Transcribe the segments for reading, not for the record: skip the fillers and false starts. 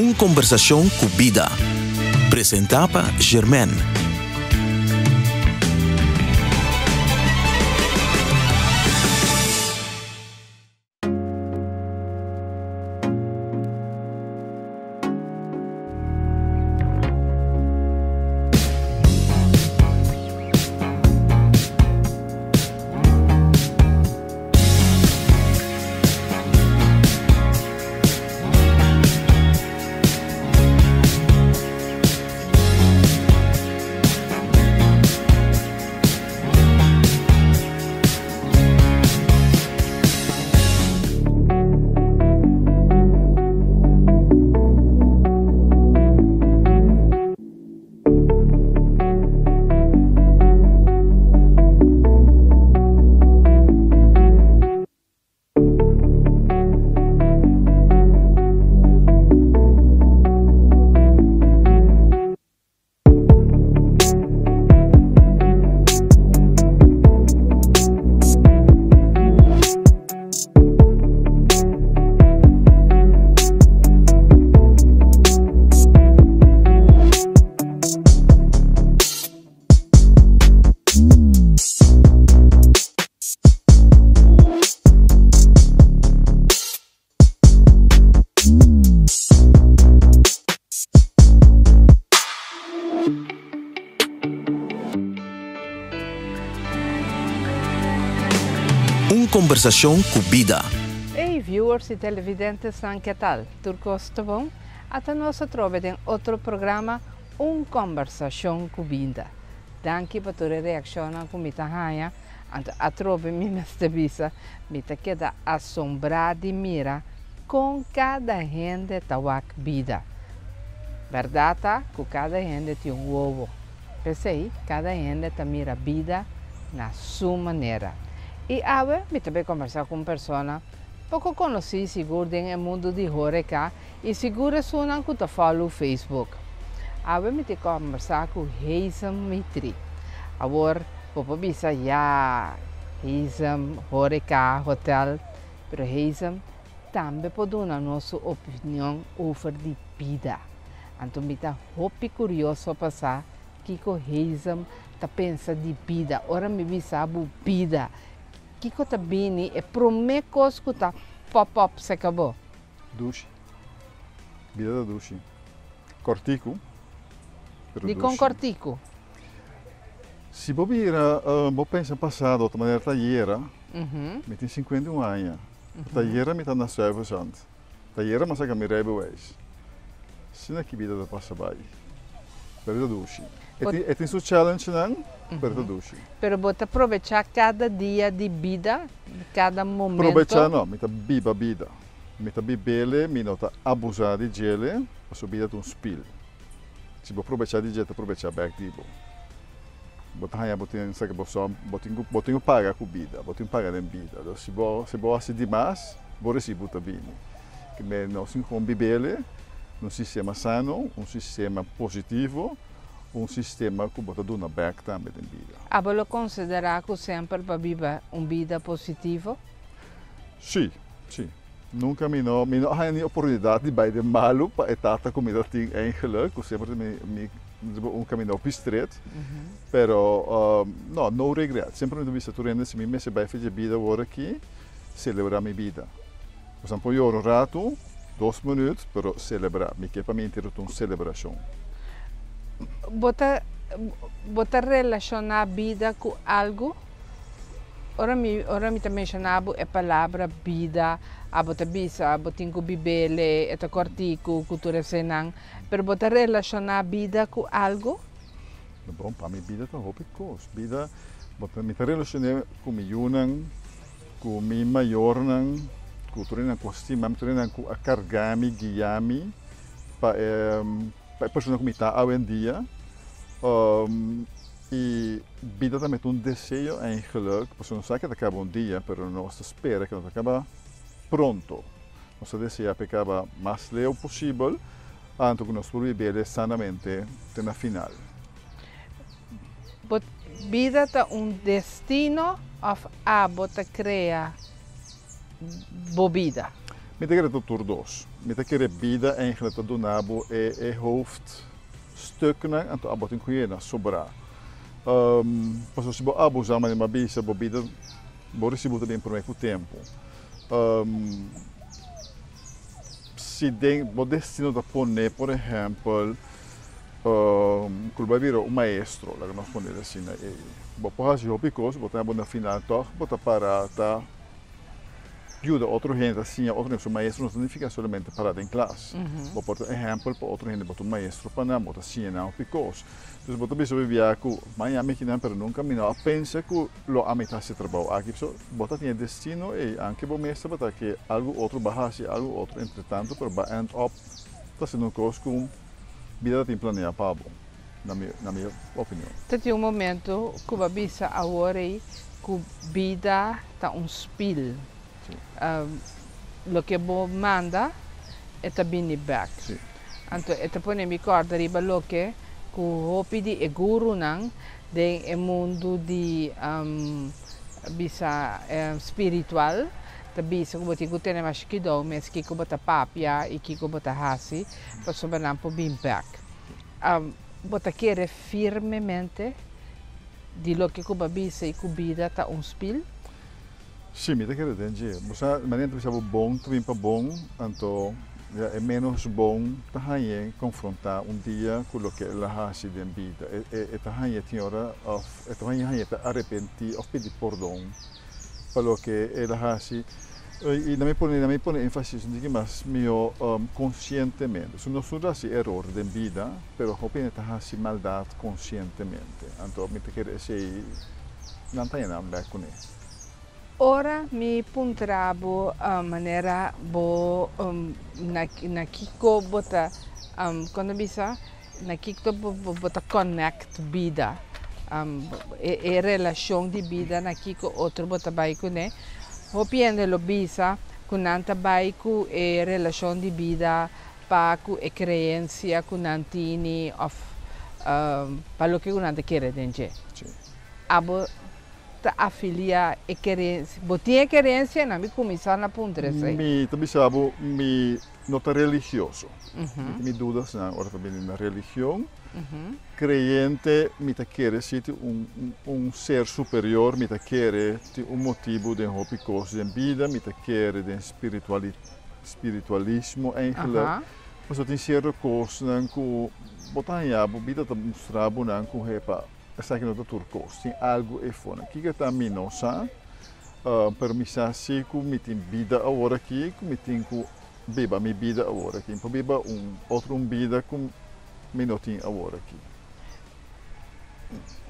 Un conversación con vida. Presentaba Germain. Conversación con vida. Hey viewers e televidentes, ¿qué tal? Turcos, tá bom? Até nós trovamos em outro programa, Conversação com vida. Danke por tua reação com mita hanha, a trove me mestevisa, mita queda assombrada e mira com cada gente tawak vida. Verdade? Com cada gente tem ovo. Pensei, cada gente tá mira vida na sua maneira. E agora, eu também conversar com pessoas pouco conhecidas, seguro, no mundo de Horeca, e seguro sonam que eu falo no Facebook. Agora, eu conversar com Heisam Mitri. Agora, eu vou dizer, Heisam, Horeca, Hotel, mas Heisam também pode dar a nossa opinião sobre a vida. Então, eu estou curioso para saber o que o Heisam pensa de vida. Ora, me sabe vida. Que está bem e promete que está pop-up se acabou. Douche. Vida da douche. Cortico. De com cortico? Se você vira, você pensa passado, de maneira talheira, me tem 51 anos. Talheira me está na serviço. Talheira mas é que me rebe hoje. Se não é que vida da passa bem. Vida da douche. E tem seu challenge não? Para a douche. Pero você aproveitar cada dia de vida, cada momento. Aproveitar não, me tá biba vida. Me tá bibele, me não tá abusar de gele, a sua vida tem spill. Se você aproveitar de gele, aproveitar back de bo. Você hanya botin sa que você botin paga com vida, botin paga em vida. Se você assim demais, você recebe também. Que me não se com bibele, um sistema sano, um sistema positivo. Sistema que você dá back também em vida. Você considera que sempre para viver uma vida positiva? Sim, sim. Nunca me não há a oportunidade de bater malo para etapa comida tem eigenlijk, que sempre me caminho estreito. Pero não regret. Sempre me disse tu rende se me se vai fazer vida agora aqui, celebrar minha vida. Por exemplo, eu rato 2 minutos, pero celebrar. Me que para mim ter uma celebração. Você relaciona a vida com algo? Ora me mencionava a palavra vida, a você bisa, você tem que beber, é cortico, cultura senang, mas você relaciona a vida com algo? Bom, para mim vida é uma coisa. Vida, você me relaciona com milhões, com mi maior, com tudo com estima, com a cargami, guiami, para pessoa que me está hoje em dia. E vida também tem desejo eigenlijk, porque não sabe que acaba dia, mas nós espera que acaba pronto. Nós deseja que acaba mais leve possível, antes que nós podemos viver sanamente na final. Vida é destino ou você cria boa vida? Met de tot turdos. Met de kere bida eigenlijk tot donabo hoofdstukken en tot abot in kujena sobra. Pas se bo abusa mas ma bisa bo bida bo recebuta bem por muito tempo. Se bo destino da pone, por exemplo, vai um maestro, lá que nós podemos assim, né? Bo porras de picos, botar na final toch, botar para tá ajuda outra gente assim, outro gente, o maestro não significa somente parado em classe. Bo por exemplo, para outra gente botar um maestro para não botar assim não picos. Então botar bicho vivia com Miami que não, pero nunca me não pensa que lo amita se trabalho aqui, so botar tinha destino e anche bo maestro botar que algo outro bahasi, algo outro entretanto, pero ba end up tá sendo coisa com vida tem planeado para bom. Na minha opinião. Tem momento que a bisa agora que vida está spill. Lo que bo manda é também back. Então, é também me corda riba lo que hopi di guru nang de mundo de bisa spiritual. Tapi sa kuboti ko tene mas kido mes ki kubota papia e ki kubota hasi para sobranar po back. Bota querer firmemente de lo que Cuba bisa e Cubida tá spill? Sim, me quer dizer, você maneira que você bom, tu vem para bom, então é menos bom tahanha confrontar dia com o que ela hasi de vida. É tahanha tinha hora of, é tahanha tá arrepentir ou pedir perdão pelo que ela hasi. E não me põe ênfase nisso, mas meio conscientemente. Se não surge assim erro de vida, pero hoping que hasi maldade conscientemente. Então me quer dizer, não tem nada a ver com isso. Ora mi puntrabo maneira bo na kiko bota quando bisa na kiko bota connect vida relação de vida na kiko outro bota bai com né hopiende lo bisa com nanta bai com relação de vida pa com crença com nantini of para o que nanta quer dentro abo afilia e querência, botinha querência, não me começar na ponta assim. Me também sabe, me nota religioso. Me dúvidas na hora também na religião. Creyente, me tá querer ser ser superior, me tá querer motivo de hobby coisa de vida, me tá querer de spiritualismo eigenlijk. Mas eu tenho certa coisa não que botar em abo, vida tá mostrar não que repa essa aqui não é turcos, tem algo é fora. Aqui que está minosa, para me saber que me tem vida agora aqui, que me tem que beber minha vida agora aqui, para beber outro vida que me não tem agora aqui.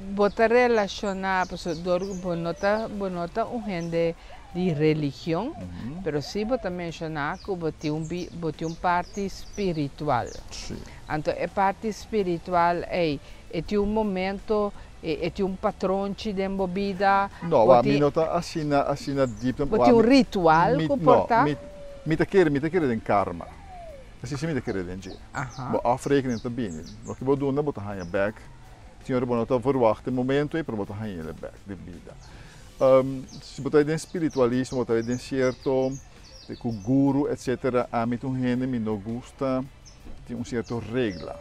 Bota relacionar, bonota gente de religião, mas sim bota mencionar que bota parte espiritual. Então, a parte espiritual é momento, é patrão de bebida. Não, a mim não está assim deep. Bota ritual que porta. Me tá querendo em karma. Assim se me tá querendo em dia. Afrekenen também. O que vou doen, bota hanha back. Senhor, bom, não verwachten momento e para botar hanha back de vida. Se botar em espiritualismo, botar em certo, com guru, etc. A mim tu gente me não gosta, tem certo regla.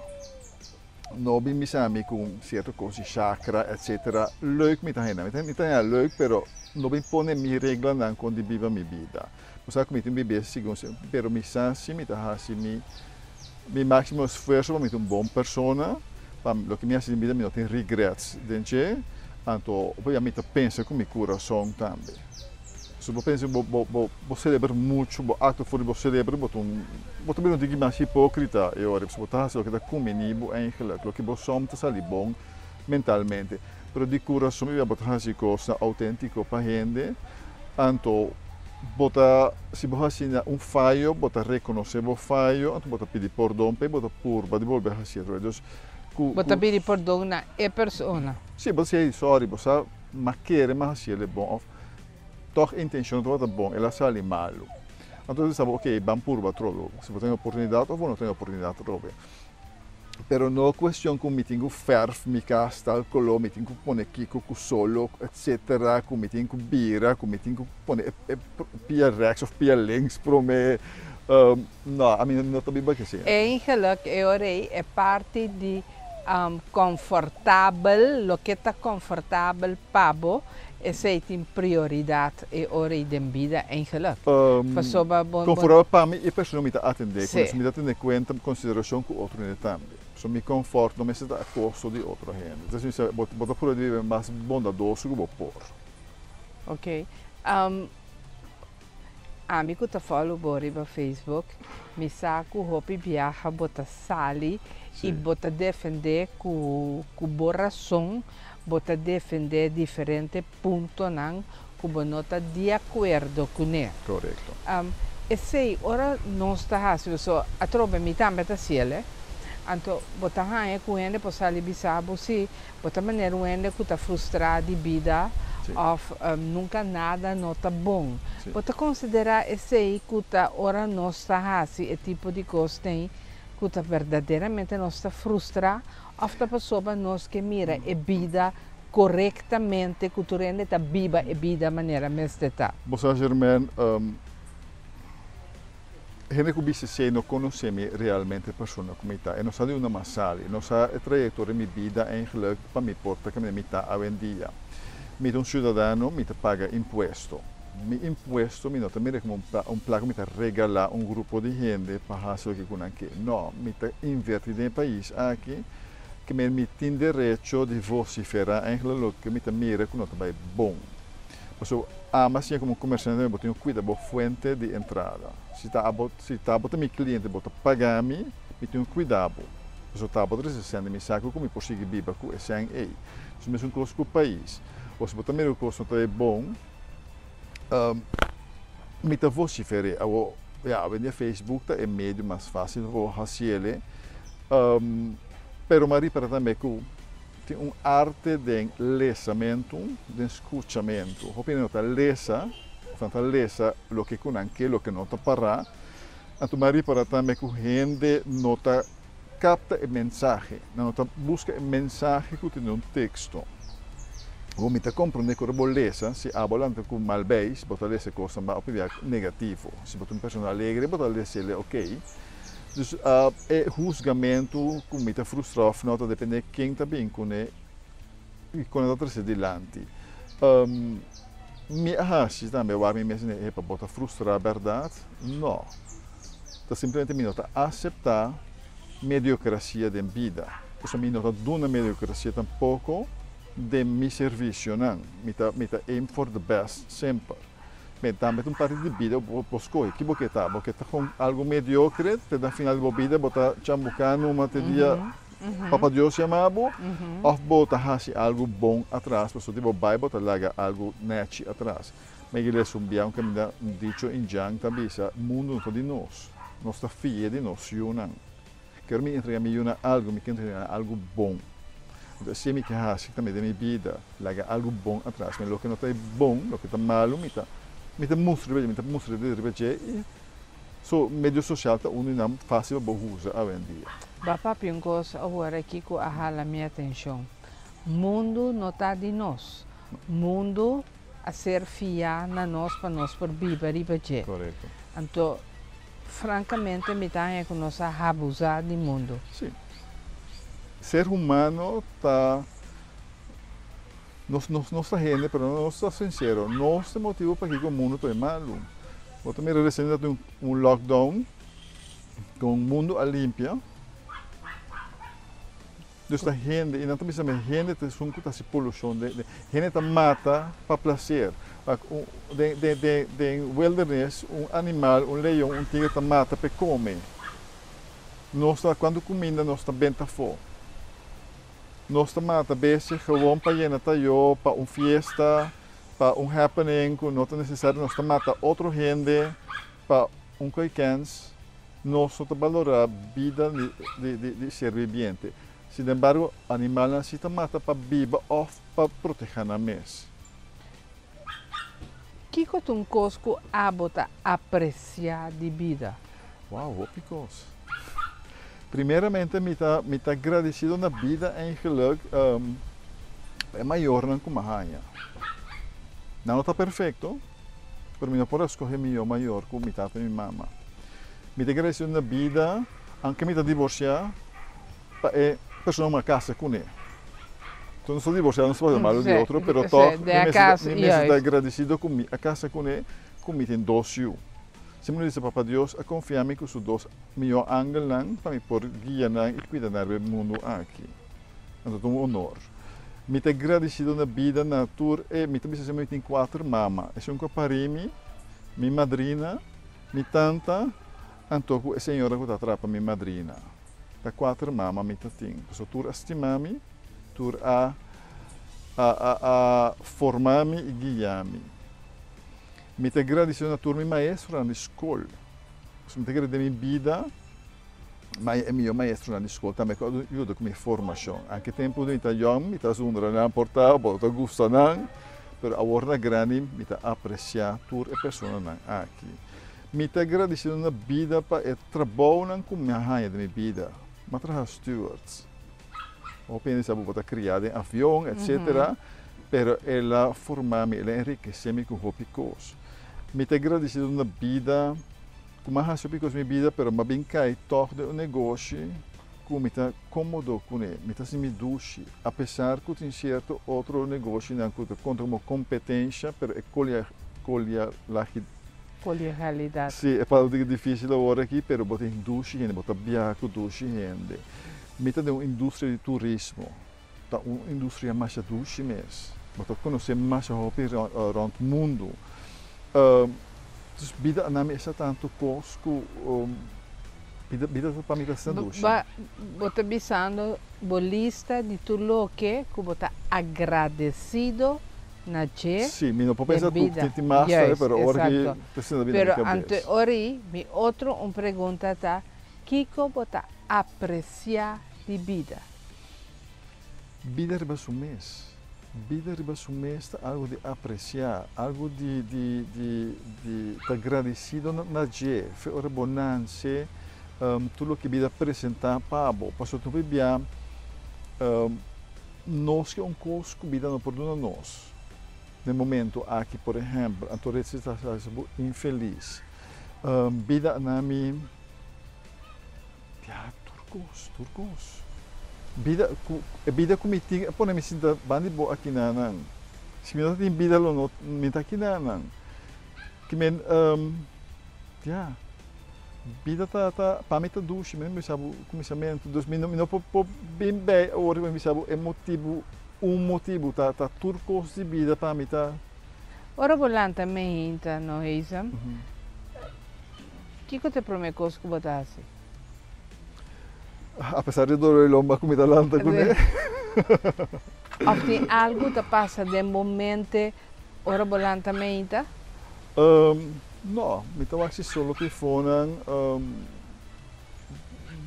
Não bem me sabe com certo coisa chakra, etc. Leuk me tá gente, me tá leuk, pero não bem põe minha regla não quando viva minha vida. Você que me tem bebê segundo, pero me sabe me tá assim mi máximo esforço para me uma boa pessoa, para o que me hace vida me não tem regrets, dentro. Então, obviamente pensa com meu coração também. Se você pensa vou celebrar muito, vou ato fora vou celebrar, vou também não digo mais hipócrita, eu acho que você está o que está comigo eigenlijk, o que você somos está ali bom mentalmente, pero de coração eu vou fazer coisa autêntica para a gente, então se você tem falho, você reconhecer o falho, então você pedir perdão, você pode devolver a fazer. Você pedir perdão na pessoa. Sim, você é sorry, você mas quer, mas se ele é bom, toch intenção toda bom, ela sai mal. Então você sabe, ok, vamos por trovo. Se você tem oportunidade ou não tem oportunidade trovo. Pero no questão que me tenho ferf, me casta, color, me tenho que pôr kiko, solo, etc. Que me tenho que bira, que me tenho que pôr pia rechts of pia links para me. Não, a mim não está bem que assim. Eigenlijk, é parte de confortável, lo que está confortável pabo, essa tem prioridade e hora de vida eigenlijk. Confortável para mim, a pessoa me está atendendo, quando me está atendendo conta consideração que o outro não também. So me conforto, não me está a custo de outra gente. Então, se você pode viver mais bondadoso que você pode. Ok. Amigo tá falando bori no Facebook, me saco hopi viaja bota sali e bota defender com boração, bota defender diferente ponto não, que bonota de acordo com ele. Correto. E sei ora não está assim, so a trobe mi também tá ciele. Anto bota hae com ele por sali bisabo se bota maneira ele que tá frustrado de vida. Of nunca nada nota bom. Bota considerar esse que tá ora não está assim, é tipo de coisa tem que tá verdadeiramente não está frustrado, of a pessoa nos que mira a vida corretamente, que tu rende tá viva a vida maneira mesmo tá. Você Germain, gente que se não conhece realmente a pessoa como está, e não sabe uma massali, não sabe a trajetória minha vida eigenlijk para me porta que me está hoje em dia. Mi un ciudadano mi te paga impuesto. Mi impuesto mi nota mira como un placo mi te regala un grupo de gente para hacer que con anche. No, mi te invertir en el país aquí que me tiene derecho de vociferar en lo que mi te mira que no te va bom. Por eso, ama si como comerciante me tenho cuida bo fuente de entrada. Se tá bota mi cliente bota pagar mi tenho cuidado. Por eso tá bota resistente mi saco como consigo biba com esse aí. Isso mesmo coisa com o país. Se você também gosta de bom, me tá vociferar. O Facebook é meio mais fácil de fazer, pero Maria para também que tem arte de lesamento, de escutamento. O opinião tá lesa, portanto lesa o que com aquilo que não tá para. Então Maria para também que gente nota capta o mensagem, não tá busca o mensagem que tem texto. O me te compreende que eu lesa, se a volante com malbéis, bota lesa coisa mais negativo. Se bota pessoa alegre, bota lesa ele ok. Dus é julgamento que me te frustra, nota depende de quem está bem com ele e com a outra se dilante. Me acha também o arme mesmo é para botar frustrar a verdade? Não. Tá simplesmente me nota aceitar mediocracia de vida. Isso me nota duna mediocracia tampouco. De mi serviço não, me tá aim for the best sempre. Mas também um parte de vida busco que porque tá com algo mediocre, te dá final de vida, bota chambucano uma te dia Papa Deus chamava, ou bota hasi algo bom atrás, pessoa tipo vai bota larga algo net atrás. Mas ele é um que me dá dicho em Jang também, mundo não de nós, nossa filha de nós, não. Quero me entregar algo, me quero entregar algo bom. Se me quer também da minha vida, larga algo bom atrás, mas o que não está bom, o que está malo, me mostra de repente e so medio social tá não fácil para usar hoje em dia. Bapa piungos agora aqui que a minha atenção. Mundo não está de nós. Mundo a ser fiar na nós para nós por viver e viver. Correto. Então, francamente, me está que nós abusar do mundo. Sim. Ser humano está nossa gente, mas não está sincero. Nosso motivo para que o mundo está malo. Eu também recebendo um lockdown com o mundo a limpia. Dus a gente, e não também a gente tem um cuta se poluição, gente mata para prazer. De wilderness, animal, leão, tigre mata para comer. Nós quando comida nós está bem fome. Nós mata bese gewoon para llenar tayo para fiesta, para happening, que não é necessário nós mata outra gente para weekends. Nós valorar a vida de ser viviente. Sin embargo, animal necessita mata para viver ou para proteger a mesa. Que é um cosco abota apreciar de vida? Wow, what because? Primeiramente, me tá agradecido na vida eigenlijk é maior do que uma rainha. Não está perfeito, mas não posso escolher maior que me tata e minha mama. Me tá agradecido na vida, anche me tá divorciado, é pessoa uma casa com ele. Então, não sou divorciado, não sou mal de outro, mas me está agradecido com a casa com ele, com me tem 2 anos. Se me diz Papa Deus, a confiar-me que os 2 melhor ângulos para me por guiar e cuidar do mundo aqui. Então, é um honor. Me está agradecido na vida, na tour, e me também se tem 4 mamas. É um caparimi, minha madrina, minha tanta, então a senhora que está atrás para minha madrina. Tá 4 mamas me tem. Então, tour estimar-me, tour a formar-me e guiar-me. Me está agradecido na tour minha maestra na escola. Me está agradecido na minha vida, mas é meu maestro na escola também ajuda com minha formação. Anche tempo de estar jovem, me está zundra não portar, bota gosta não, mas agora grande me está apreciar toda a pessoa aqui. Me está agradecido na vida para o trabalho com minha rainha da minha vida, mas trabalho stewards. Eu penso que vou criada em avião, etc. Pero ela formou-me, ela enriqueceu-me com hobbies. Me está agradecido na vida, com mais sobre minha vida, pero mas bem cai todo o negócio, como me está cômodo com ele, me está se me duche, apesar que tem certo outro negócio não que conta como competência, pero é colonialidade. Sim, é para difícil agora aqui, pero botar duche gente, botar biaco duche gente. Me está de uma indústria de turismo, tá uma indústria mais duche mesmo, botar conhecer mais hobby around o mundo. Dus vida na mesa tanto costo, vida para mim está duche. Bota bisando bolista de tudo que bota agradecido na je. Sim, não pode pensar que tem mais, pero agora que precisa vida. Pero ante ori, mi outro pergunta tá, Kiko bota apreciar de vida. Vida riba su mês. Vida riba su mês algo de apreciar, algo de agradecido na je, foi bonança, tudo que vida apresentar para bo, passou tu bebia, nós que coisa que vida não perdona nós. No momento aqui, por exemplo, a tua está infeliz, vida na minha, turcos. Vida comiting, apa na misinta bandi bo aqui na se me tem vida lo no me tá aqui na que men vida tá para mim tá duche, me sabe começamento dos me não po bem bem ora me sabe é motivo tá turcos de vida para mim tá ora volanta me inta no isa que te promete que botasse apesar de doer lomba comida lanta com ele. Of tem algo que passa de momento ora volanta me inta? Não, me tá assim solo que foram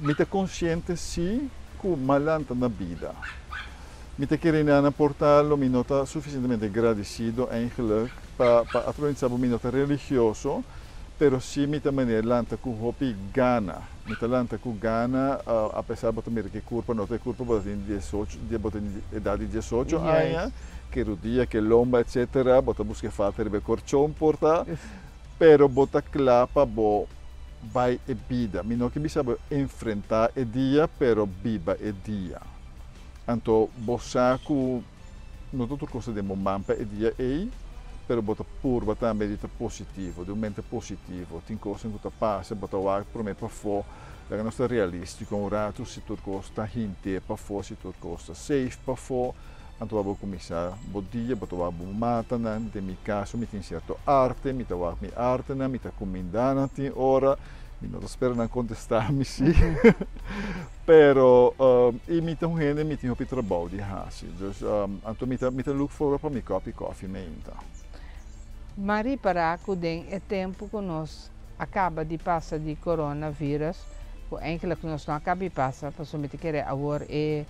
me tá consciente sim que malanta na vida. Me tá querendo portá-lo, me não tá suficientemente agradecido eigenlijk para atravessar o minuto religioso. Pero sim, me também lanta com hopi gana. Me lanta com gana, apesar de ter que curva, não ter curva, botar em 18, botar em idade de 18 anos, que o dia que lomba, etc. Botar buscar fazer o corchão porta, pero botar clapa, bo vai e vida. Me não que me sabe enfrentar o dia, pero viva o dia. Então, bosaco, não tudo coisa de momento o dia aí. Pero bota pur, também medita positivo, de um mente positivo. Tem coisas que passa, bota o ar para mim para fora. É não está realístico, um rato se tudo costa gente para fora, se tudo costa safe para fora. Então eu vou começar bom dia, bota o ar mata, né? De meu caso, me tem certo arte, me tá o minha arte, né? Me tá comendando tem hora, me não espera não contestar-me sim. Pero e me tem gente, me tem o trabalho de raça. Então me tá look for para me coffee me então. Mari para acudem é tempo que nós acaba de passar de coronavírus, o enkele que nós não acaba de passar, para somente querer agora é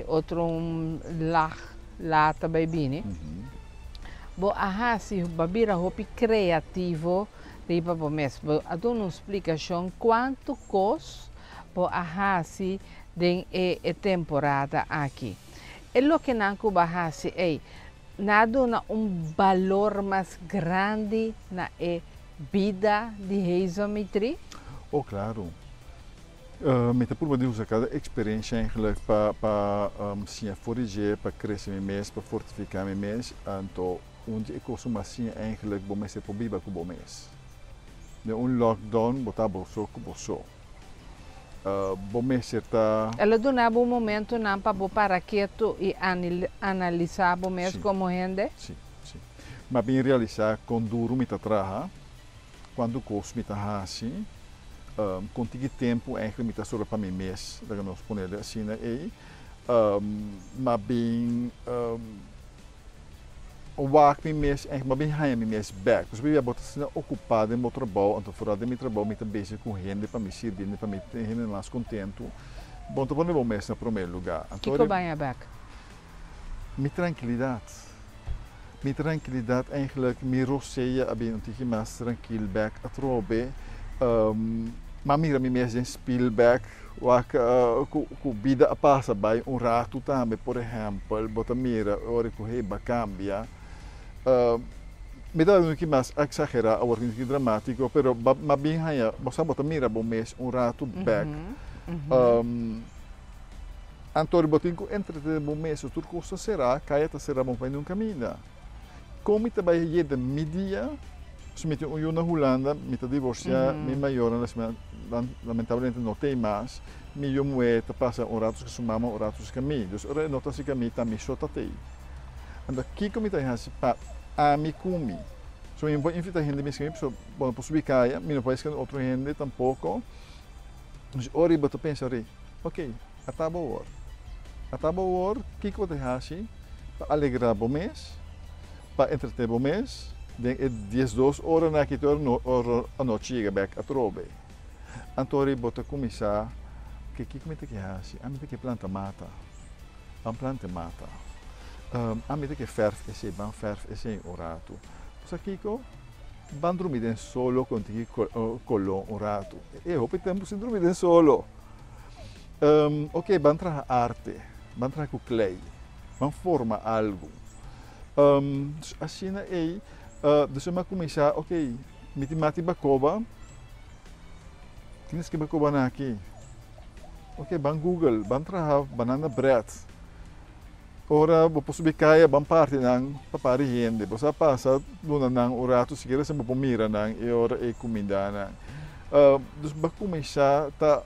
outro lata baibini. Bo aha se babira hopi criativo riba bo mes. Bo adun uma explicação quanto custa por ahasi den temporada aqui. É lo que não bahasi é nada na valor mais grande na vida de reisometrie? Oh, claro. Met de proeven doen ze cada experiência eigenlijk para sim forriger, para crescer mais, para fortificar mais, então onde eu costumo assim eigenlijk bom mês é para biba com bom mês. De lockdown botar bolso com bolso. Bom mês certa. Ela donava momento não para parar quieto e analisar bom mês como rende? Sim, sim. Mas bem realizar com duro me traha, quando costo me assim. Contigo tempo eigenlijk met dat soort van mijn mes, dat gaan we poner assim né, maar bem o waak mijn mes eigenlijk maar bem hangen mijn mes back, dus we hebben dat ocupado em meu trabalho, então fora de meu trabalho me bezig com gente para me servir, para me ter gente mais contento, bom então vamos mes na primeiro lugar. Que que banha back? Met tranquilidade eigenlijk me roceia a bem onde mais tranquilo back a trobe. Maar mira me mesmo em Spielberg, que vida passa bem rato também, por exemplo, bota mira, hora que reba cambia. Me dá um que mais exagerar, a ordem que dramático, pero mas bem aí, você bota mira bom mês rato back. Antor botinco entre bom mês, tudo coisa será, caeta será bom para não caminhar. Como também é de mídia. Dus met de na Holanda, met de divorcia, mijn majoren, lamentablemente não tem mais, meu moeda passa oratos que sumama oratos que mim, dus ora notas que mim também só tatei. Anda aqui como está assim para amicumi, so eu vou invitar gente mesmo que so bom posso bicar, mim não parece que outro gente tampouco, dus ora eu penso aí, ok, a tábua que eu vou assim para alegrar o mês, para entreter o mês. Den 10-12 horas na que a noite chega back a trobe. Antori bota começar que me tem que assim, a mim tem que planta mata, a planta mata, a mim tem que ferf esse orato. Só que ban dormir solo contigo colon orato. Eu hope tempo sem dormir solo. Ok, ban traga arte, ban traga com clay, ban forma algo. Assim é dus eu começar, ok, mati bacoba, tienes que bacoba na aqui. Ok, ban Google, ban traha banana bread. Ora, vou posso bicaia ban parte nang papari gente, você passa duna nang orato, se quer sempre pomira nang e ora e comida nang. Dus ba começar tá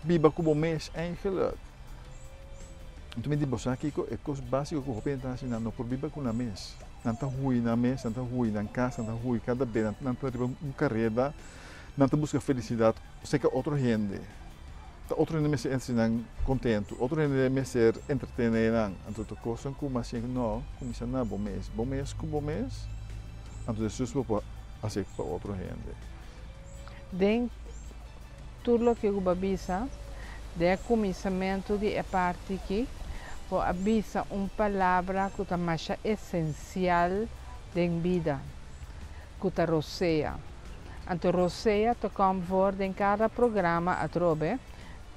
biba como mês eigenlijk. Então me digo, aqui é coisa básica que eu penso assim, não por biba com na mês. Nanta hui na mesa, nanta hui na casa, nanta hui cada vez, nanta riba carreira, nanta busca felicidade, sei que outro gente, outro gente me ser ensinando contento, outro gente me ser entretenendo, então tu coisa como assim não, como se não bom mês, então Jesus vou fazer para outro gente. Den tudo que eu babisa, de começamento de a parte aqui. Por avisa palavra que é mais essencial da vida, que é roceia. Então, roceia te come voor em cada programa a trobe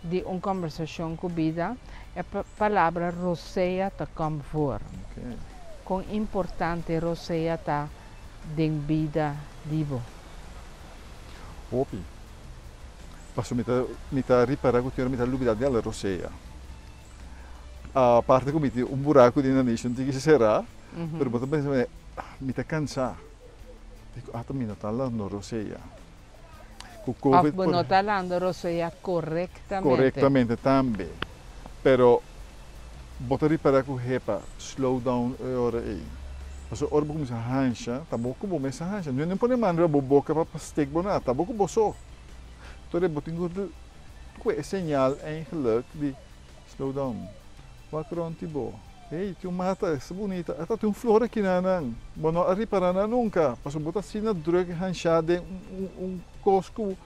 de conversação com vida, a palavra roceia te come voor. Okay. Quão importante roceia está da vida divo. Opi. Passo me tá riparar que eu me tá lubida dela roceia. A parte como buraco de nation que será, pero botar pensa me tá cansar. Digo, também não tá lá no roceia. Com COVID não está lá no roceia corretamente também. Pero botar para que repa slow down ora aí. Passo ora como se hancha, tá bom como me se hancha. Não pode mandar boca para steak bona, tá bom como so. Então botinho é señal eigenlijk de slow down. Macron tipo, hey, tem uma mata, é bonita, até tem flor aqui na não, mas não reparar nunca, passou botar assim na droga ranchada cosco,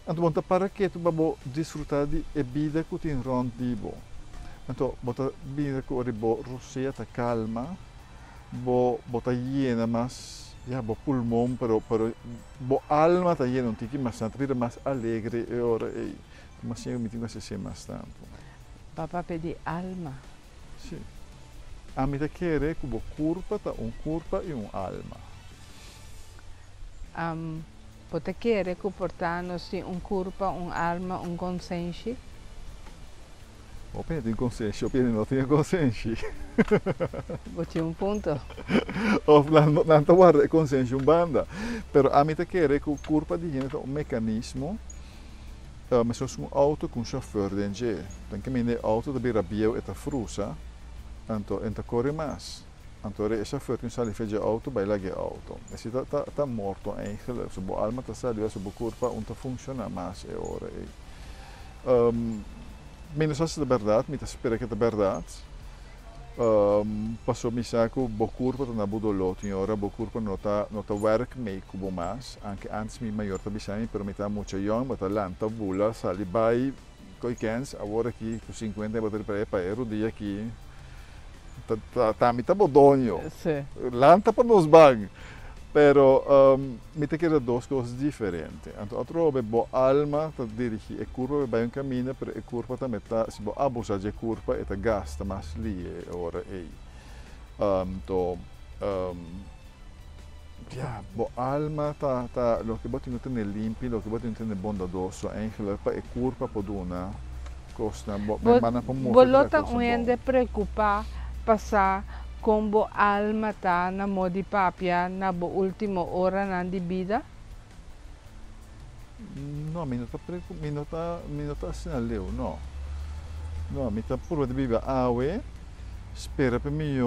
então botar para que tu babo desfrutar de vida que tem rond tipo, então botar vida que o ribo roceia tá calma, bo botar hiena mas ya, bo pulmão, pero bo alma tá lleno, tiki bastante, vida mais alegre e ora e mas sim, eu me tenho que ser mais tanto. Papa pedi alma. Sim. A mim te querer que bo corpo tá corpo e alma. Pode querer que portar-nos corpo, alma, consciência? O pena tem consciência, o pena não tem consciência. Bote ponto. Of não te guarda consciência banda. Pero a mim te querer que o corpo de gente mecanismo. Mas zoals een auto com chauffeur dentro, dan kan je auto de birabio eta frusa, anto enta corre mais. Anto re chauffeur kun sali fece auto bij lage auto. E si ta morto eigenlijk, so bo alma ta sali, so bo corpa unta funciona mais e ora e. Menos als de verdade, me ta spera que de verdade. Passou me saco bo corpo ta na budolot, ora bo corpo nota work me cubo mais, anche antes mi maior ta bisani, pero me ta mucho young, ma ta lanta bula, sali bai coi cans, agora aqui com 50 bater para euro dia aqui. Ta mi ta bodonho. Sim. Lanta para nos bang. Pero mi te queda duas coisas diferentes. Então, a trobe bo alma ta dirigi e curva vai um caminho, pero e curva também ta se bo abusar de curva e ta gasta mais li ora e. Ja, bo alma ta lo que botin não limpi, lo que botin não bondadoso, eigenlijk pa e curva poduna costa bo mana pa mo. Bolota uende preocupar passar como alma tá na modi papia na bo última hora na de vida? No, mi não tá assim leu, não. No, mi tá por de biba awe, espera para mim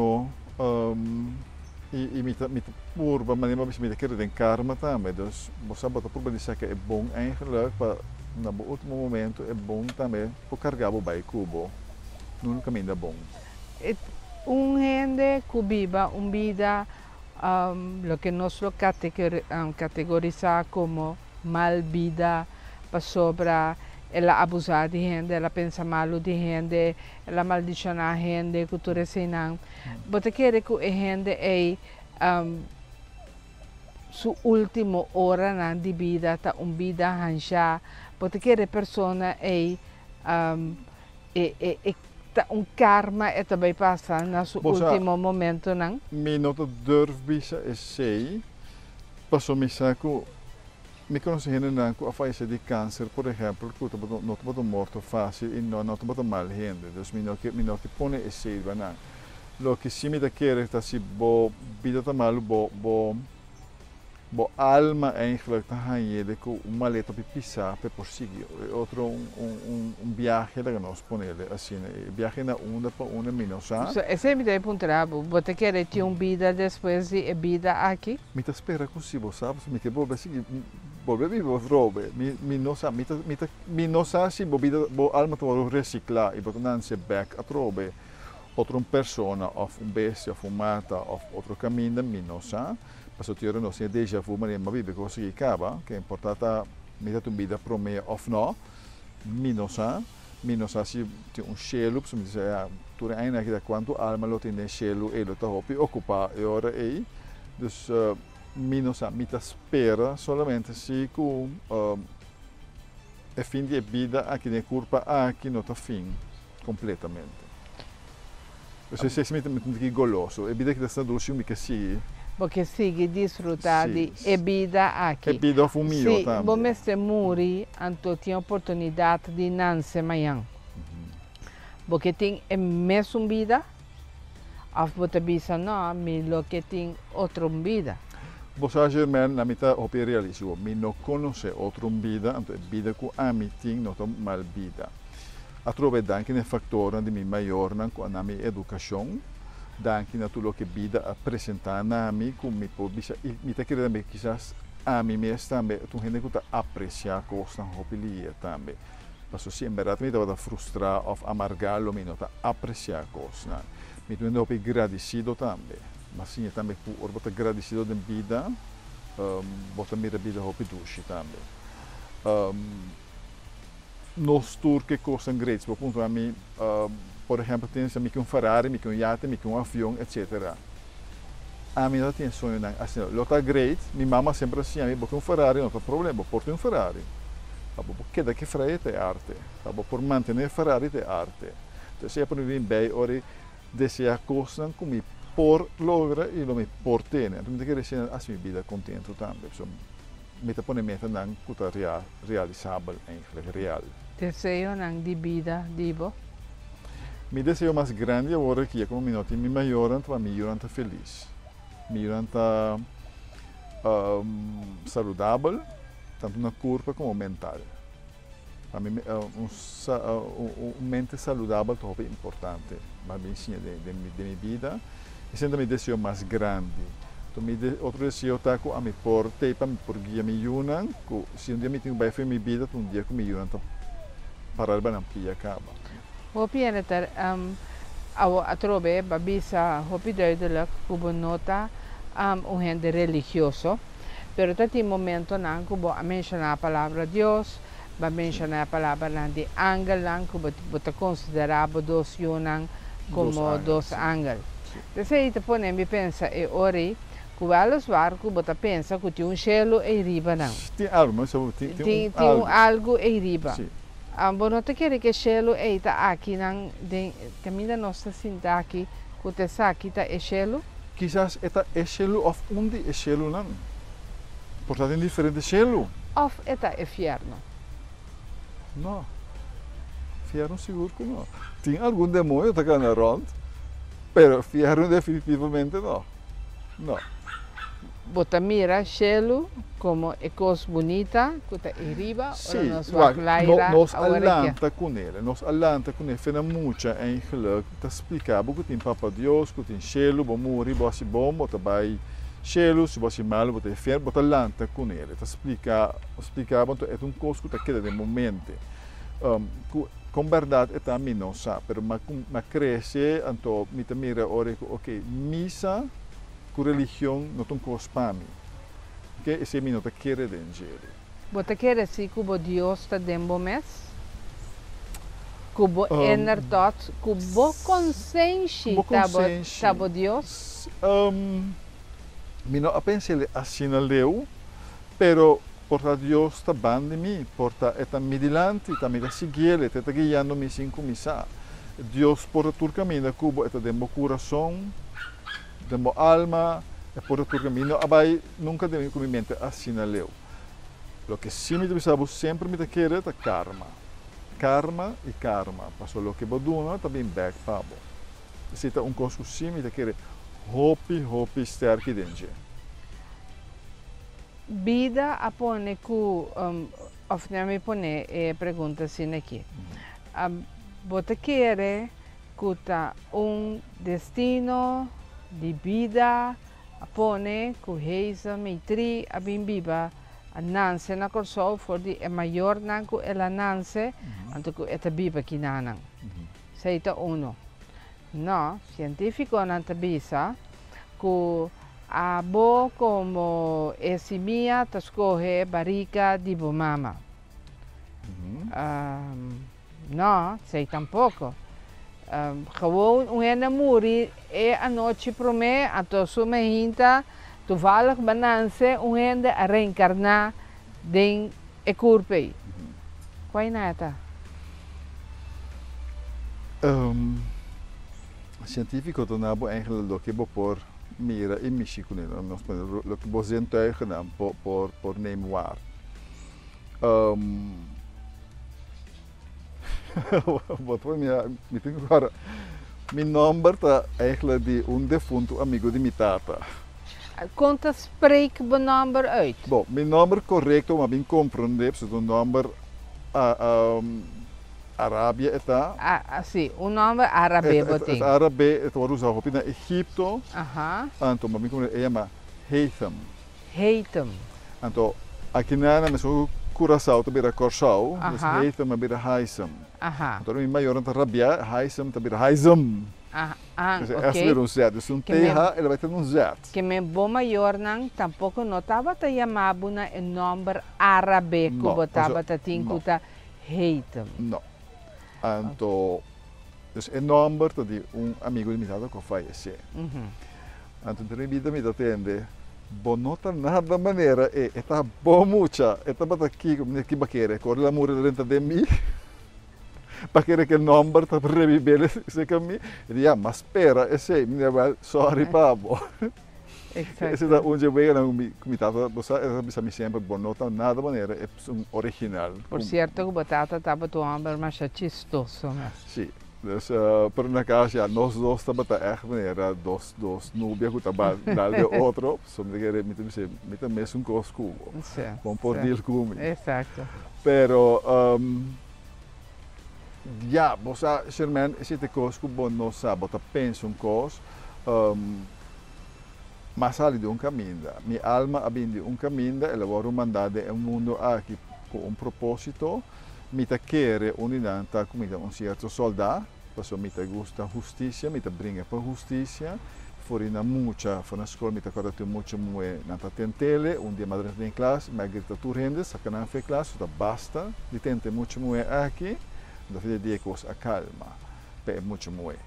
e mi tá purba, mas nem me querer den karma também, dus você bota purba de saque é bom eigenlijk para na bo último momento é bom também para carregar o bai cubo. No caminho é bom. Gente que viva una vida lo que nos lo categoriza como mal vida, para sobra, ela abusar de gente, ela pensa mal de gente, ela maldicionar gente, cultura senang. Você quer que a gente é sua última hora de vida, tá vida hancha, você quer a pessoa é karma e também passa no seu último momento, não? Mi nota durf bisa é sei, passou me saco, me conhece gente não que a faixa de câncer, por exemplo, que não te botam morto fácil e não te botam mal gente, então mi não que põe é sei, banang. Lo que sim me da querer tá se bo vida tá mal bo alma eigenlijk tá hanhede com uma maleta para pisar para prosseguir outro viagem que nós ponele assim viagem na onda para uma minosa esse me dá pontrabo você quer ter vida depois de vida aqui me tá espera com se você sabe me que volver seguir volver vivo robe me não sabe me não sabe se bo alma tá reciclar e botar não se back a robe outra persona of bestia of mata of outro caminho me não sabe. Passo ti non si déjà vu ma vive cosa che cava che è importata mi dato un vida pro me of no mi non sa si un cielo mi dice tu hai anche da quanto alma lo tiene cielo e lo topi occupa e ora e dus mi non sa mi ta spera solamente si con e fin di vida aqui ne curva aqui no ta fin completamente se si mette un goloso e vida che sta dolce mi che si porque sigue desfrutar de vida aqui. É vida fumio também. Se você morre, então tem a oportunidade de nascer amanhã. Porque tem a mesma vida, ou você pensa, não, mas que tem outra vida. Você germen na mitad opera realismo, me não conhece outra vida, então vida que a mim tem não tão mal vida. A trove danke ne fator de mi maior com a minha educação. Danke naquilo que vida apresentar na mim como me pode me tá querendo também quizás a mim mesmo também tu gente que tá apreciar coisas hopilia também mas se em verdade me tá frustrar ou amargar lo me não tá apreciar coisas me tu não agradecido também mas sim também por botar agradecido de vida botar minha vida hopi dushi também nos tour que coisas grandes por ponto a mim por exemplo, tem um Ferrari, um iate, um avião, etc. a mim não tinha sonho não, assim, lo tá great, minha mama sempre assim, a mim porque um Ferrari não tem problema, porto um Ferrari. Tá bom, porque daqui Ferrari é arte, tá bom, por manter Ferrari é arte. Então se é para mim bem, ora desejar coisas como por logra e lo me por ter, então me querer ser a minha vida contento também, so me te pone meta não que tá realizável, eigenlijk real. Desejo ng di vida, dibo? Mi desejo mais grande agora que é como me noti, me melhoram, para me melhoram feliz. Me melhoram saudável, tanto na corpo como mental. Para mim, mente saudável é importante, para mim, sim, de minha vida. E sempre me desejo mais grande. Então, outro desejo é que a me porte, para me guiar me junam, se um dia me tenho bem feito minha vida, um dia que me junam para a pia acaba. Hopi en het a trobe babisa hopi duidelijk kubo nota un gente religioso, pero tati momento nan kubo a mencionar a palavra Dios, ba mencionar a palavra nan di ángel nan kubo te considerabo dos yunang como dos ángel. Desse aí te pone me pensa e ori kubalos war kubo ta pensa que tinha cielo e riba nan. Tem algo, mas tem algo e riba. Sim. Bono te quer que cielo e ta aqui nan de caminha nossa sinta aqui que te saque ta e cielo. Quizás eta é cielo of onde é cielo não. Portanto, é diferente cielo. Of eta e inferno. Não. Inferno seguro que não. Tem algum demônio que está rond, pero inferno definitivamente não. Não. Bota mira cielo como é coisa bonita, que está arriba, sim, nos alanta com ele, nos alanta com ele, fena muita em geluk, te explicar, porque tem Papa Deus, que tem cielo, bom muri, bom se bom, bota vai cielo, se você mal, bota inferno, bota alanta com ele, te explicar, bota é coisa que está queda de momento, com verdade é também não sabe, mas cresce, então me te mira, ok, missa com religião não tem coisa para mim. Que esse menino te quer dentro. Você quer assim que Deus está dentro mes? Que enertot, que consciência está Deus? Me não pensei assim na leu, pero porta Deus está bem de mim, porta é também dilante, também está seguindo, está guiando me sem começar. Deus porta todo caminho, cubo está dentro do coração. De minha alma, é por outro caminho, mas nunca deve com mente assim na leu. O que sim me sabe sempre me quer é karma. Karma e karma. Passou o que boduna também back para bo. Se tá coisa que sim me quer hopi sterk dentro. Vida apone ku of me pone pergunta assim aqui. Você quer que tá destino de vida apone que heisa meitri abim biba a nance na corso for di é maior nan que ela nance anto que eta biba kinanang seita uno no científico nan tabisa que abo como esimia tascoge barriga di mama no sei tampoco. Gewoon een muri e a noite para mim, a tua suma hinta, tu valag bananse, hende a reencarnar den e corpo. Qual é nada? Científico to nabo eigenlijk lo que por mira e Michigan, nós lo que vos zintuigen dan por neem waar. Wat voor mij, mijn nummer is eigenlijk die defunto amigo de mijn tata. Conta spreek je nummer uit? Bom, mijn nummer correcto, maar mijn compreender, so een nummer Arabia eta. Sim, nummer Arabe boting. Arabe, het wordt usado op in Egipto. Aha. Anto, maar mijn compreender, llama Haytham. Haytham. Anto, aqui na mesmo Curaçao também era Corsao, dus Haytham também era Haysam. Aha. Então, meu maior anta Rabia, Haysam também era Haysam. Dus okay. Weer Z, dus een TH, ela vai ter um Z. Que meu bom maior não, tampouco não estava a chamar na número árabe, que botava a tincuta Haytham. Não. Então, dus een nummer dat die amigo de mitad que faleceu. Então, a vida me atende. Bonota nada maneira e está bom mucha. Está bata aqui que baquere. Corre la mura dentro de mim. Baquere que o número está para reviver esse caminho. E diz, mas espera, esse me vai sorry pabo. Exacto. Esse é onde eu vejo como estava, você me sempre bonota nada maneira é um original. Por cierto, que batata estava tu amber mas é chistoso, né? Sim. Dus por na casa, ja, nós dois estamos echt maneira, dos núbias que estavam dal de outro, so me querer me também um cosco. Sim. Bom por dir como. Exacto. Pero ja, você, Sherman, esse cosco bom não sabe, você pensa coisa, mas ali de caminho. Minha alma abinde caminho, ela vai mandada em mundo aqui com propósito. Mita quer unidade com certo soldado, porque mita gosta justiça, mita brinca para justiça. Fora na mucha, fora na escola, mita correte muito muito na tentele, dia madre em classe, mas grita tu rende, saca na fe classe, tá basta, de tente muito muito aqui, da fede dia coisa a calma, pe muito muito.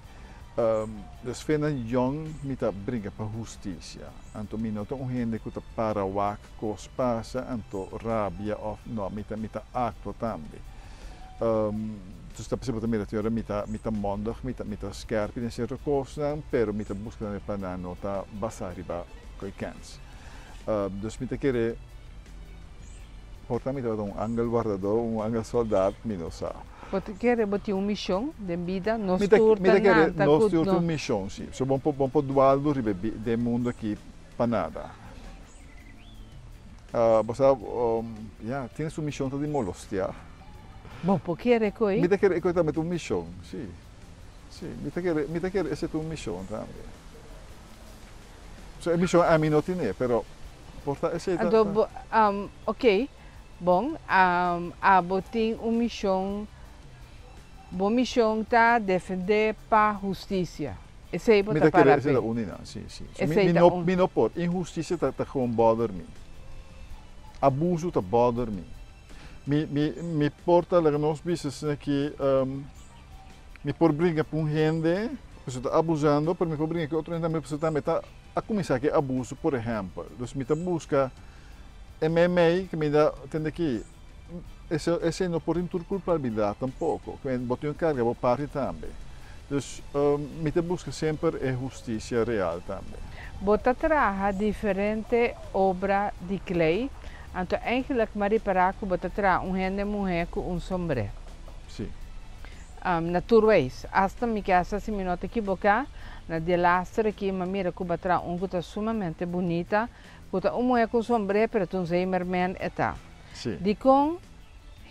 Dus fena young mita brinca para justiça. Anto minota gente que tá para wak cos passa, anto rabia of no mita acto também. Dus dat betekent dat mita mondig, mita scherp in certa cosa, pero mita busca ne pana nota basariba coi cans. Dus mita querer portar mita angel guardador, angel soldado, mino sa. Você quer botar uma missão de vida, nós Mita querer nós turta uma missão, sim. So bom po dualdo ribe de mundo aqui panada. Você ja, tienes uma missão de molostia. Bom, porque é coi? Mita querer coi também uma missão, sim. Sim, mita querer essa uma missão também. So a missão a mim não tinha, pero porta esse Então, ok. Bom, a botin uma missão. Boa missão tá defender para justiça. Esse aí botar para essa é a unidade, sim. So, me não pode. Injustiça tá gewoon bother me. Abuso tá bother me. Me porta lá nos business aqui, me por brincar com gente, você está abusando, para me por brincar com outro gente também você também tá a começar que abuso, por exemplo. Dus me tá busca MMA que me dá tem aqui. Esse não por culpabilidade tampouco, que botou carga por parte também. Dus me te busca sempre a justiça real também. Bota traga diferente obra de clay. Então, eigenlijk Marie Paraco bota traga gente mulher com sombrero. Sim. Naturalmente, hasta mi casa se me nota equivocar, na de lastre aqui, uma mira que bota que sumamente bonita, bota mulher com sombrero, pero tu Zimmerman e tal. Sim. Dicon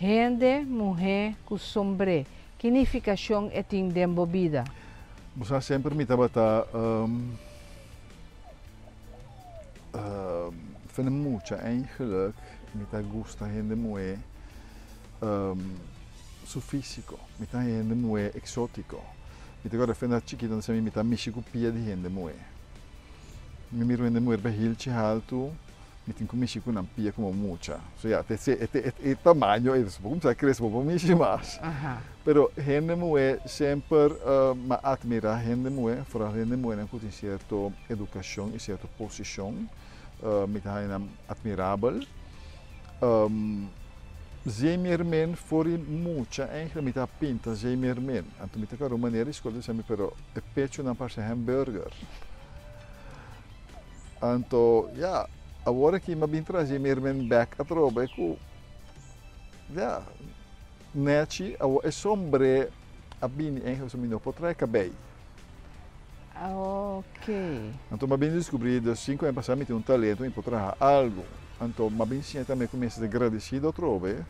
gente, mulher com sombrero. Que significação é tem dentro da vida? Você sempre me tabata vind muito eigenlijk met dat gusta gente muito sofístico, met dat gente muito exótico. Met agora vind dat chiquito dan met dat mischikopia de gente muito. Me miro gente muito behilche alto, met een commissie com pia como mucha. So ja, het tamanho é como se cresce um pouco mais. Pero gente muito sempre me admira gente muito, vooral gente muito com certa educação e certa posição. Met hij admirabel. Zeemeermin voor mucha eigenlijk met haar pinta zeemeermin. En toen met elkaar een manier is, kon ze pero een pecho na pas hamburger. En toen ja, agora que me bintra zeemeermin back atroba ik ja, neti é sombre abini eigenlijk zo min op het cabelo. Ok. Então, eu descobri que 5 anos passados eu talento em trabalhar algo. Então, eu também comecei a agradecer outra vez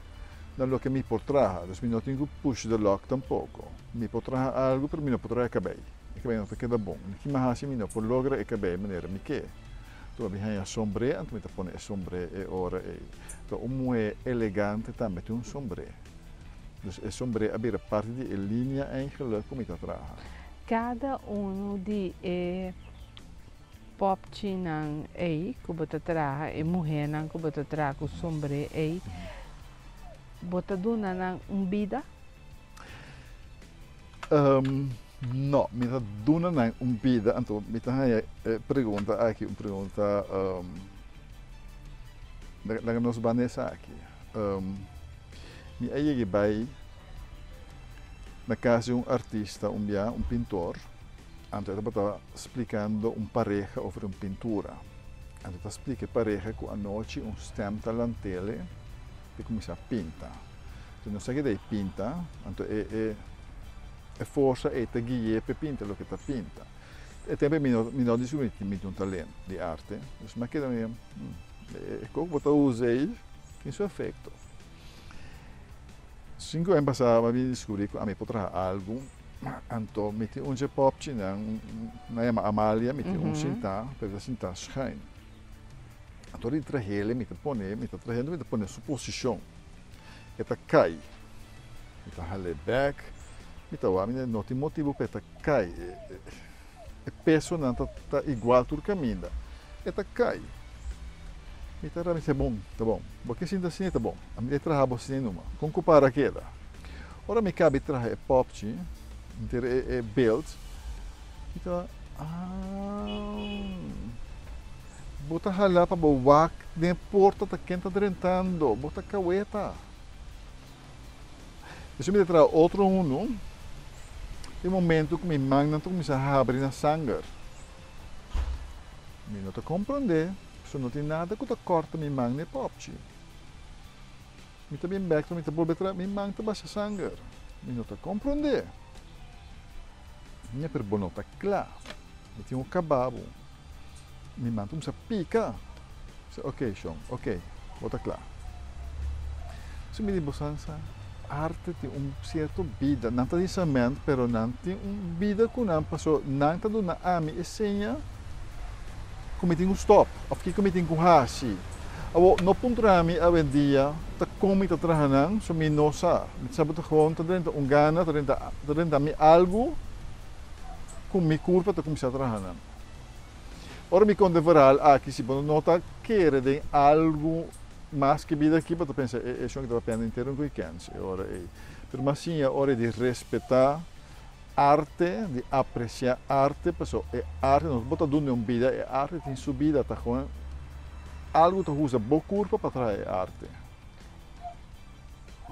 no que me por trabalhar. Então, não tenho push de lock tampouco. Me por trabalhar algo, mas não por trabalhar cabelo. E cabelo não fica bom. Que mais assim, não por lograr o cabelo de maneira me que. Então, eu tenho a sombre, então eu ponho a sombre e ora e. Então, é elegante também tem sombre. Então, a sombre é parte de linha em que eu trabalho. Cada de pop chinang ei que bota traga e mulher nang que bota traga com sombre ei bota duna nang vida No, mita duna na vida, então mita haya pergunta aqui, uma pergunta da nos banesa aqui. Me aí vai na casa de artista, um pintor, então ele está explicando pareja sobre pintura. Então ele explica pareja que a noite stem talantele e começa a pintar. Então não sei que ele pinta, então é força e te guia para pintar o que está pinta. E também me não diz que me tem talento de arte, mas que também como você usa em seu efeito. 5 anos passados, eu descobri que a mim pode trazer algo, então me tem pop na Amália, me tem cinta, para cinta schijn. Então ele traz ele, me põe suposição, ele cai, ele hale back, ele não tem motivo para ele cai, o peso não está igual todo caminho, ele cai. Então, me bom, tá bom. Porque sinta assim, tá bom. A minha trabalho assim numa. Com compara aquela. Ora me cabe trazer popchi, é build. Então, bota halá para boak, nem porta tá quente drentando, bota caueta. Isso me traz outro uno. Tem momento que me magna começa a abrir na sangue. Me não te compreender. Se não tem nada que corta minha mão nem popchi. Me também back, me também betra, minha mão tá baixa sangue. Me não tá compreender. Minha pergunta não tá clara. Me tem cababo. Minha mão tá pica. Ok, Sean, ok, bota claro. Se me diz arte tem certo vida, não tá dizendo, pero não tem vida que não passou, não tá dando a minha senha. Como tem stop, of que como tem hashi. Awo no puntrami a dia, ta como ta trahanan, so minosa. Sabe ta gewoon ta dentro gana, ta dentro mi algo com mi curva ta começar a trahanan. Ora me conta veral aqui se bom nota querer de algo mais que vida aqui para pensar é só que tá pensando inteiro com weekends. Ora é. Mas sim é hora de respeitar arte, de apreciar arte, pessoal, é arte, não bota dando vida, é arte tem subida, tá com algo que usa boa curva para trazer arte.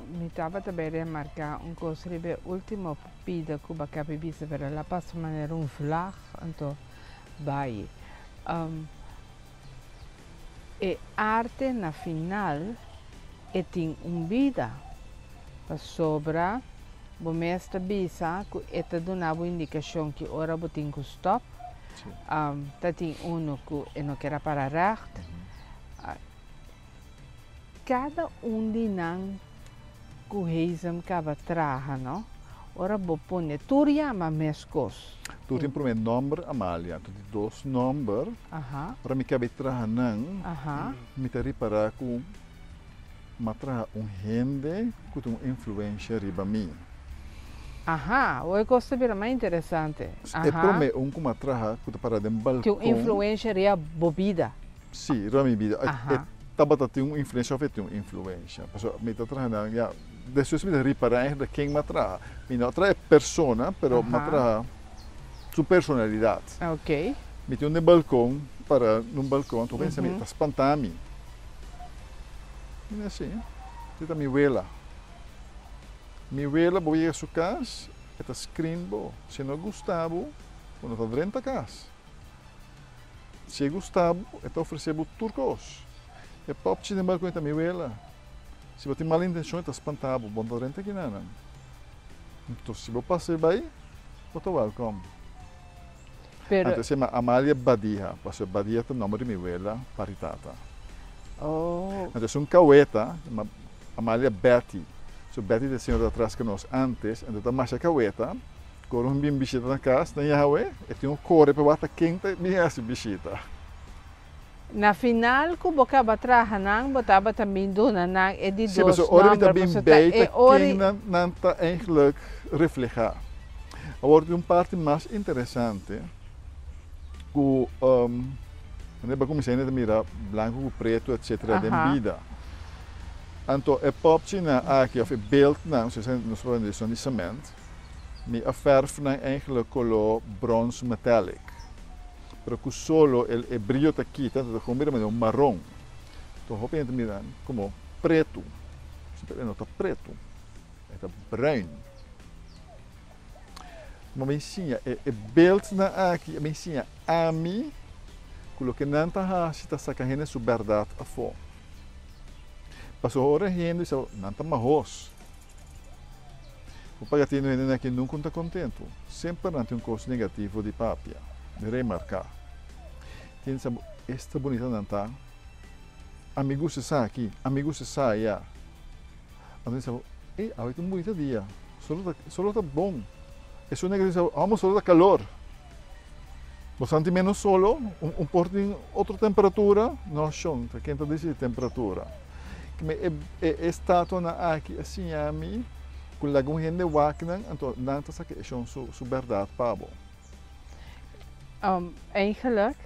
Me estava também a marcar coisa de última vida que eu acabei de ver, lá passa maneira vlag, então vai. E arte na final tem vida para sobrar. O mestre bisa que eta donava indicação que ora botin que stop. Tem que não quer parar recht. Cada de nang que heisem cava traha, não? Ora bo pone turia ma mescos. Tu tem primeiro nome Amália, tu tem 2 nomes. Ora me cabe traha nang. Me te reparar com matra gente que tem influência riba mim. O gosto de ver mais interessante. É para mim como atraha que para de balcão. Tem influência ria bobida. Sim, rami vida. Tabata tem influência, tem influência. Pessoal, me tá trazendo já. Depois me reparar de quem me atrai. Me não atrai persona, pero me atrai sua personalidade. Ok. Me tem balcão para num balcão, tu pensa me tá espantando. E assim, você tá me vela. Mi abuela voy a su casa, está escribiendo, si no Gustavo, cuando está dentro de casa. Se Gustavo, está ofrecendo turcos. E pop de balcão está mi abuela. Se você tem mal intenção, está espantado, bom está dentro aqui não. Então, se você passar bem, você welcome. Então, se chama Amália Badia, passou Badia é o nome de mi abuela, paritata. Então, um caueta, Amália Betty. So Betty de senhora atrás que nós antes, então mais a caueta, quando um bim bichita na casa, na Yahweh, e tem core para bater quente, bem essa bichita. Na final, que boca batraha nang, botava também dona nang, e de dois nomes. Ora me bem beter, quem não está eigenlijk reflejar. Agora tem parte mais interessante, que não é como se ainda mira branco, preto, etc. de vida. Então, é pop na aqui, of beeld, não, se nós falamos de cement. Mi verf na eigenlijk color bronze metallic. Pero que solo el brillo te quita, te convierte medio marrón. Então, hoop je te mirar como preto. Você não está preto, está bruin. Mas me ensina, beeld na aqui, me ensina a mim, que não está a sacar sua verdade a fora. Passou hora rindo e disse, não está mais. O pagatino é que nunca está contente. Sempre tem coisa negativa de papia, de remarcar. Tem esta bonita não está. Amigo se sai aqui, amigo se sai já. Então disse, é um bonito dia. Solo está bom. Isso não é que diz, vamos solo da calor. Você sente menos solo, porta em outra temperatura, não chão, está quente de temperatura. É estátua na aqui assim a mim. Com algum gente wakna, então não está saque sua verdade para bom. Eigenlijk,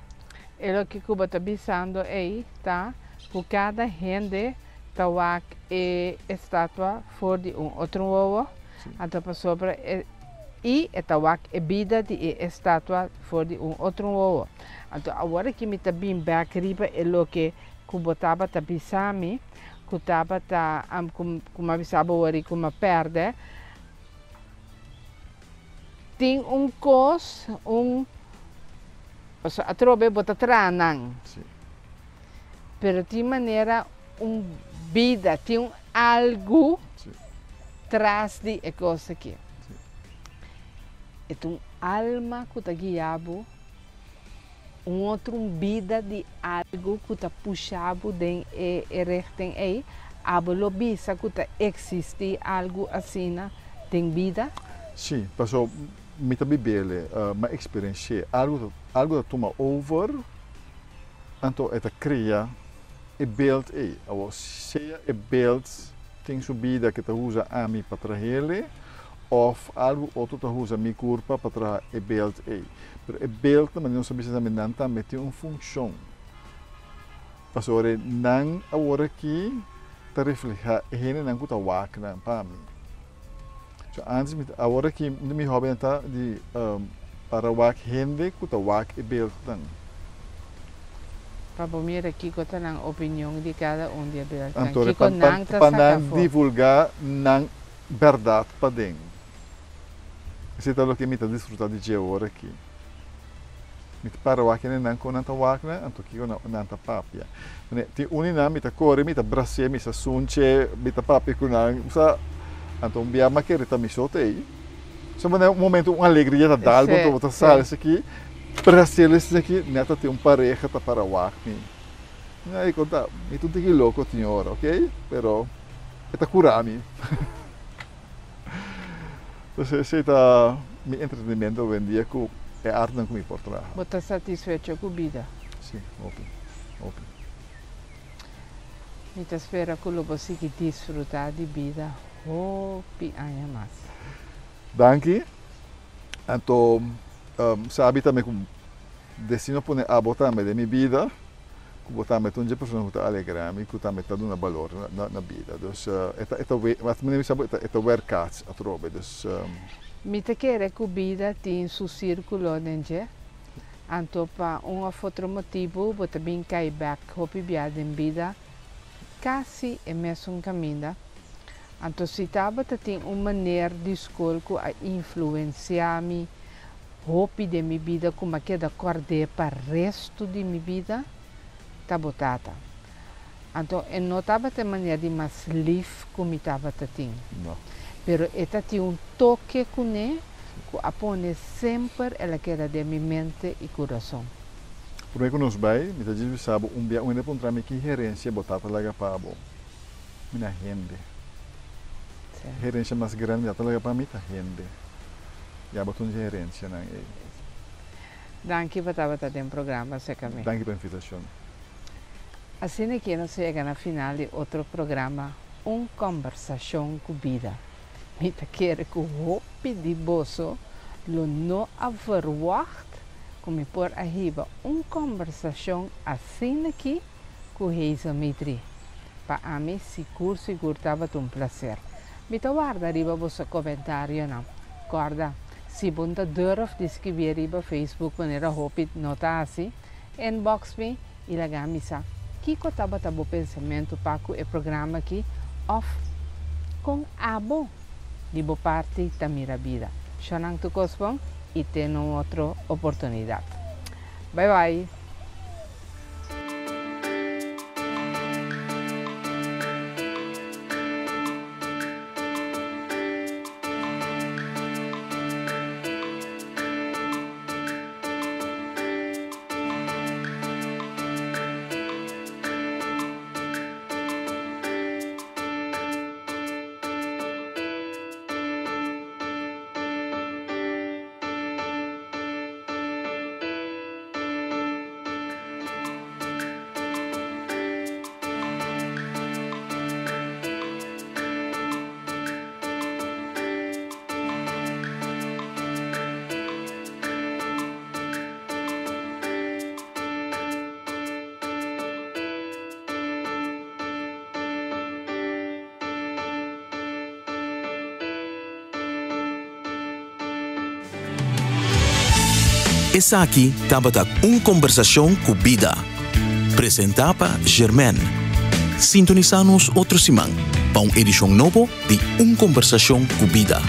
o que eu estou pensando aí, tá? Por cada gente está wak estátua for de outro ovo, então para sobre e está wak vida de estátua for de outro ovo. Então agora que me está bem back riba é o que eu botava tá pensando. Kutaba ta como avisava ori como perde tem cos a trobe bota tranang pero tem maneira vida tem algo tras de coisa aqui é alma que tá guiado outro vida de algo que está puxado de richting aí, abolo bisa que existe algo assim tem vida? Sim, passou me também bele, uma experiência, algo da toma over, então é cria e beeld aí, ou seja, e beeld tem sua vida que tá usa a mim para trazer of algo outro tá usa mi corpo para trazer e beeld aí. Pero o beeld também não sabe se também não está metendo uma função. Passou não agora aqui está refletir ele não está wakna para mim. So antes agora aqui me hobby está de para wak gente que está wak o beeld não. Para mim aqui que está na opinião de cada de beeld. Então para não divulgar não verdade para dentro. Isso é o que me está desfrutando de agora aqui. Me para wakna não com nanta wakna, então aqui não nanta papia. Tem unina me tá corre, me tá brasse, me tá sunche, me tá papia com não, usa então bia maquere tá me soltei. Só um momento uma alegria da dalgo, tô botar sal isso aqui, brasse isso aqui, neta tem pareja tá para wakni. Aí conta, me tudo que louco senhora, ok? Pero está curami. Então esse tá meu entretenimento hoje em dia que é arte não me importa lá. Você está satisfeito com a vida? Sim, óbvio. Eu espero que você desfrutar de vida. Hope ainda mais. Danke. Então, sabe também que destino pone a botar de minha vida, que botar me tunje pessoa que está alegrame, que está metendo na valor na vida. Então, mas me sabe é werkats a trobe, dus me te quer que a vida tem seu círculo dentro. Então, para outro motivo, você bem cai back, hope biada em vida, quase é mesmo caminho. Então, se estava tem uma maneira de escolha que a influenciar-me, hope de minha vida, como que da acordei para o resto de minha vida, está botada. Então, eu não estava de maneira de mais livre como estava tendo. Pero esta tem toque com ele, que apone sempre ela queda de minha mente e coração. Por aí que nos vai, me diz sabe dia um encontrar me que gerência botar para lá para bo. Minha gente. Gerência mais grande já lá para mim tá gente. Já botou uma gerência não é. Danke por estar no programa, secamente. Danke pela invitação. Assim é que nós chegamos no final de outro programa, conversação com vida. Me quer que o hope de bosso lo não verwacht como por arriba conversação assim aqui com Hazel Mitri. Para mim, seguro estava um prazer. Me guarda arriba vosso comentário não. Corda, se bunta durf de escrever iba Facebook maneira hopit nota assim, inbox me e laga misa. Kiko taba tabo pensamento paco e programa aqui off com abo de boa parte da minha vida. Xonang tu cosbong e tem outra oportunidade. Bye bye. Essa aqui estava conversação com vida. Presentava Germaine. Sintonizamos outro semana para uma edição nova de conversação com vida.